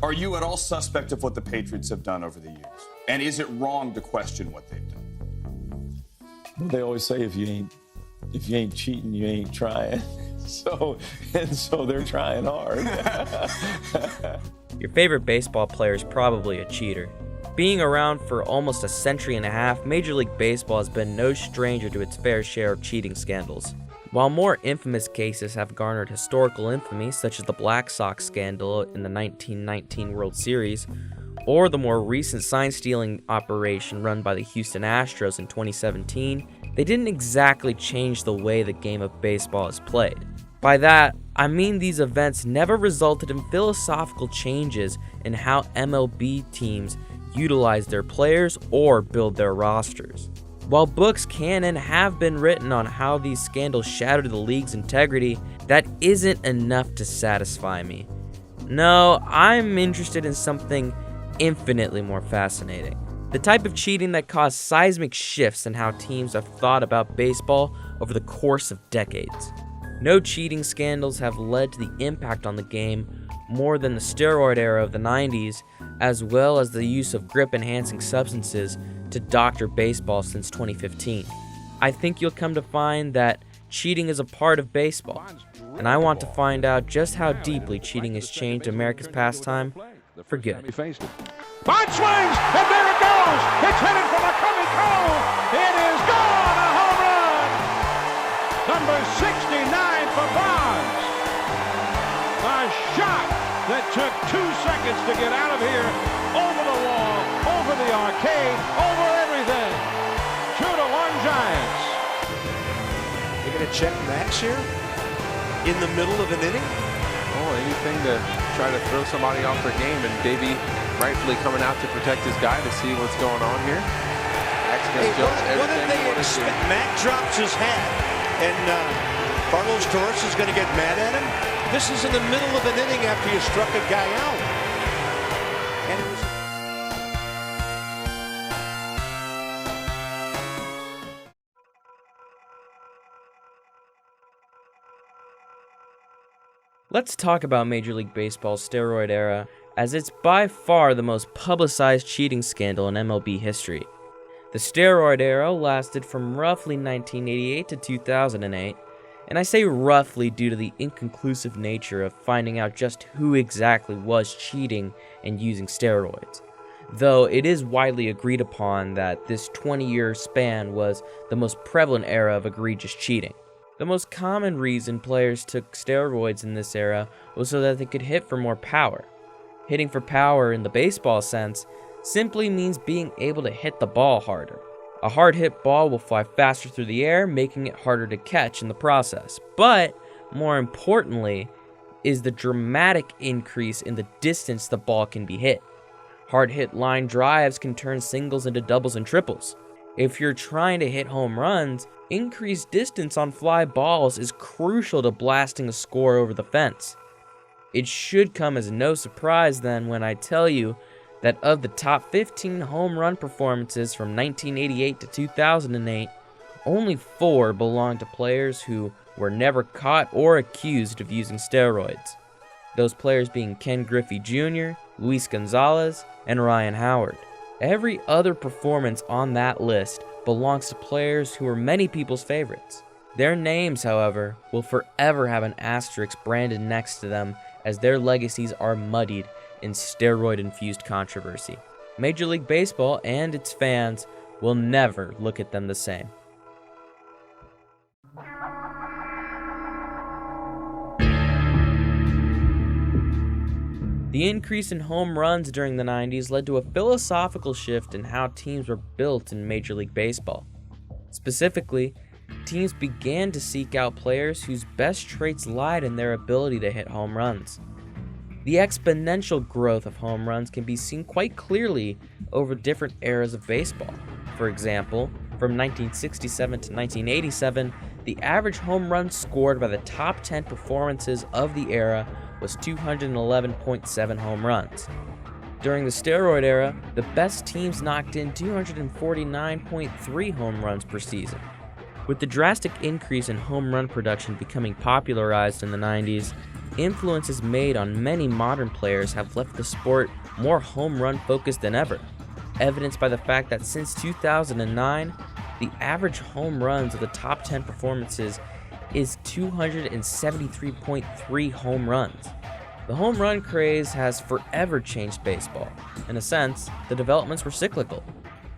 Are you at all suspect of what the Patriots have done over the years? And is it wrong to question what they've done? Well, they always say if you ain't cheating, you ain't trying. So they're trying hard. Your favorite baseball player is probably a cheater. Being around for almost a century and a half, Major League Baseball has been no stranger to its fair share of cheating scandals. While more infamous cases have garnered historical infamy, such as the Black Sox scandal in the 1919 World Series, or the more recent sign-stealing operation run by the Houston Astros in 2017, they didn't exactly change the way the game of baseball is played. By that, I mean these events never resulted in philosophical changes in how MLB teams utilize their players or build their rosters. While books can and have been written on how these scandals shattered the league's integrity, that isn't enough to satisfy me. No, I'm interested in something infinitely more fascinating. The type of cheating that caused seismic shifts in how teams have thought about baseball over the course of decades. No cheating scandals have led to the impact on the game more than the steroid era of the 90s, as well as the use of grip-enhancing substances to doctor baseball since 2015. I think you'll come to find that cheating is a part of baseball, and I want to find out just how deeply cheating has changed America's pastime for good. Bond swings, and there it goes! It's headed for the coming cove! It is gone! A home run! Number 69 for Bonds. A shot that took 2 seconds to get out of here, over the wall, over the arcade, over everything. 2-1 Giants. They're going to check Max here in the middle of an inning. Oh, anything to try to throw somebody off their game, and Davey rightfully coming out to protect his guy to see what's going on here. Hey, what did they expect? Mac drops his hat, and Carlos Torres is going to get mad at him. This is in the middle of an inning after you struck a guy out. And it was... Let's talk about Major League Baseball's steroid era, as it's by far the most publicized cheating scandal in MLB history. The steroid era lasted from roughly 1988 to 2008, and I say roughly due to the inconclusive nature of finding out just who exactly was cheating and using steroids, though it is widely agreed upon that this 20-year span was the most prevalent era of egregious cheating. The most common reason players took steroids in this era was so that they could hit for more power. Hitting for power in the baseball sense simply means being able to hit the ball harder. A hard-hit ball will fly faster through the air, making it harder to catch in the process. But, more importantly, is the dramatic increase in the distance the ball can be hit. Hard-hit line drives can turn singles into doubles and triples. If you're trying to hit home runs, increased distance on fly balls is crucial to blasting a score over the fence. It should come as no surprise then when I tell you that of the top 15 home run performances from 1988 to 2008, only 4 belong to players who were never caught or accused of using steroids. Those players being Ken Griffey Jr., Luis Gonzalez, and Ryan Howard. Every other performance on that list belongs to players who are many people's favorites. Their names, however, will forever have an asterisk branded next to them as their legacies are muddied in steroid-infused controversy. Major League Baseball and its fans will never look at them the same. The increase in home runs during the 90s led to a philosophical shift in how teams were built in Major League Baseball. Specifically, teams began to seek out players whose best traits lied in their ability to hit home runs. The exponential growth of home runs can be seen quite clearly over different eras of baseball. For example, from 1967 to 1987, the average home run scored by the top 10 performances of the era was 211.7 home runs. During the steroid era, the best teams knocked in 249.3 home runs per season. With the drastic increase in home run production becoming popularized in the 90s, influences made on many modern players have left the sport more home run focused than ever, evidenced by the fact that since 2009, the average home runs of the top 10 performances is 273.3 home runs. The home run craze has forever changed baseball. In a sense, the developments were cyclical.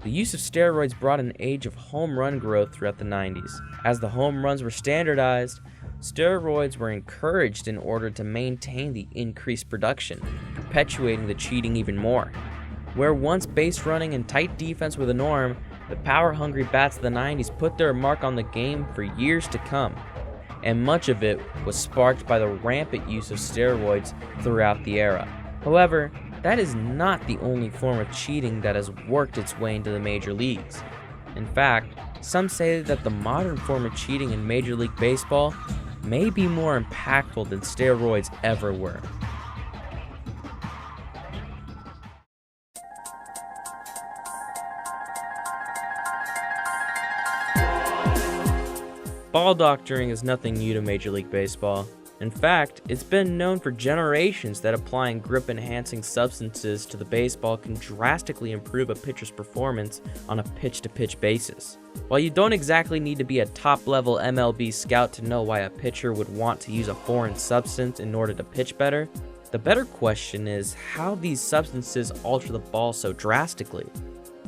The use of steroids brought an age of home run growth throughout the 90s. As the home runs were standardized, steroids were encouraged in order to maintain the increased production, perpetuating the cheating even more. Where once base running and tight defense were the norm, the power-hungry bats of the 90s put their mark on the game for years to come, and much of it was sparked by the rampant use of steroids throughout the era. However, that is not the only form of cheating that has worked its way into the major leagues. In fact, some say that the modern form of cheating in Major League Baseball may be more impactful than steroids ever were. Ball doctoring is nothing new to Major League Baseball. In fact, it's been known for generations that applying grip-enhancing substances to the baseball can drastically improve a pitcher's performance on a pitch-to-pitch basis. While you don't exactly need to be a top-level MLB scout to know why a pitcher would want to use a foreign substance in order to pitch better, the better question is how these substances alter the ball so drastically.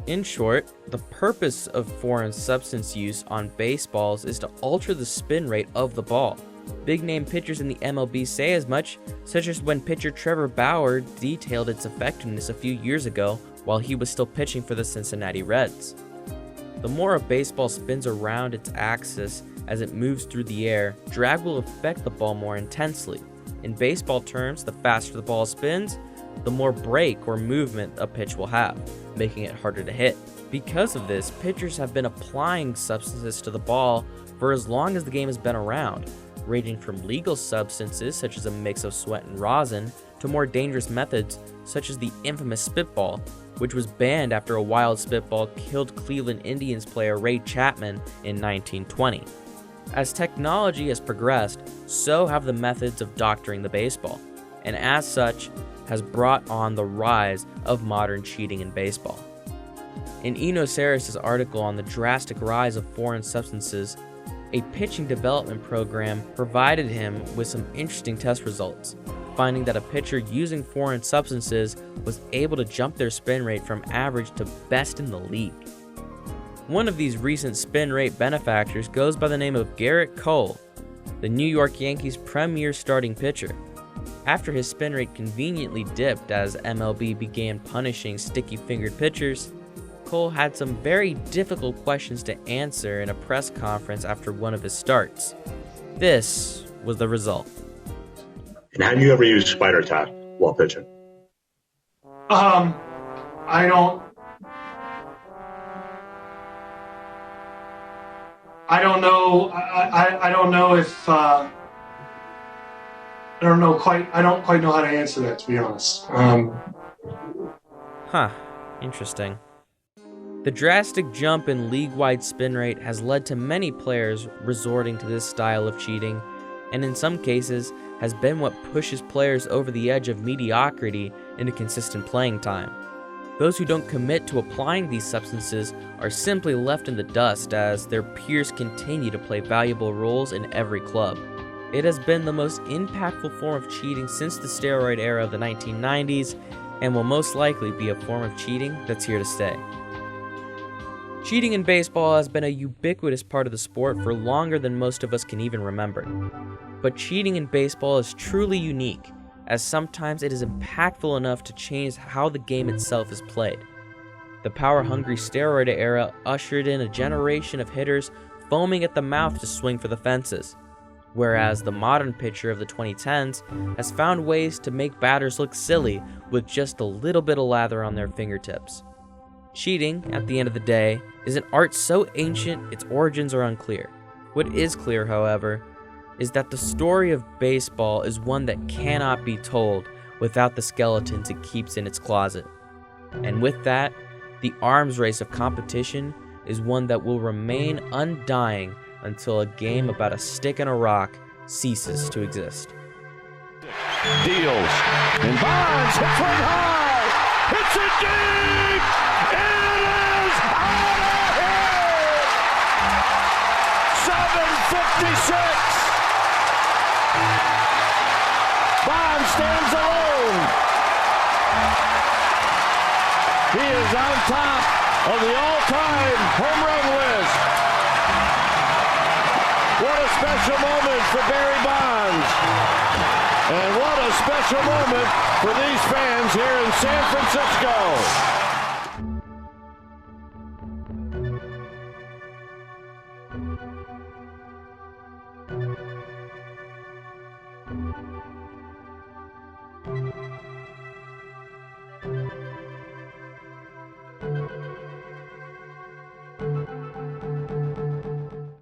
In short, the purpose of foreign substance use on baseballs is to alter the spin rate of the ball. Big-name pitchers in the MLB say as much, such as when pitcher Trevor Bauer detailed its effectiveness a few years ago while he was still pitching for the Cincinnati Reds. The more a baseball spins around its axis as it moves through the air, drag will affect the ball more intensely. In baseball terms, the faster the ball spins, the more break or movement a pitch will have, making it harder to hit. Because of this, pitchers have been applying substances to the ball for as long as the game has been around, ranging from legal substances such as a mix of sweat and rosin to more dangerous methods such as the infamous spitball, which was banned after a wild spitball killed Cleveland Indians player Ray Chapman in 1920. As technology has progressed, so have the methods of doctoring the baseball, and as such, has brought on the rise of modern cheating in baseball. In Eno Saris' article on the drastic rise of foreign substances, a pitching development program provided him with some interesting test results, finding that a pitcher using foreign substances was able to jump their spin rate from average to best in the league. One of these recent spin rate benefactors goes by the name of Garrett Cole, the New York Yankees' premier starting pitcher. After his spin rate conveniently dipped as MLB began punishing sticky-fingered pitchers, Cole had some very difficult questions to answer in a press conference after one of his starts. This was the result. And have you ever used spider tap while pitching? I don't know. I don't know if I don't quite know how to answer that, to be honest. Interesting. The drastic jump in league-wide spin rate has led to many players resorting to this style of cheating, and in some cases has been what pushes players over the edge of mediocrity into consistent playing time. Those who don't commit to applying these substances are simply left in the dust as their peers continue to play valuable roles in every club. It has been the most impactful form of cheating since the steroid era of the 1990s, and will most likely be a form of cheating that's here to stay. Cheating in baseball has been a ubiquitous part of the sport for longer than most of us can even remember. But cheating in baseball is truly unique, as sometimes it is impactful enough to change how the game itself is played. The power-hungry steroid era ushered in a generation of hitters foaming at the mouth to swing for the fences, whereas the modern pitcher of the 2010s has found ways to make batters look silly with just a little bit of lather on their fingertips. Cheating, at the end of the day, is an art so ancient its origins are unclear. What is clear, however, is that the story of baseball is one that cannot be told without the skeletons it keeps in its closet. And with that, the arms race of competition is one that will remain undying until a game about a stick and a rock ceases to exist. Deals. And Bonds hits one high. Hits it deep. It is out of here. 7:56. Bonds stands alone. He is on top of the all-time home run list. What a special moment for Barry Bonds. And what a special moment for these fans here in San Francisco.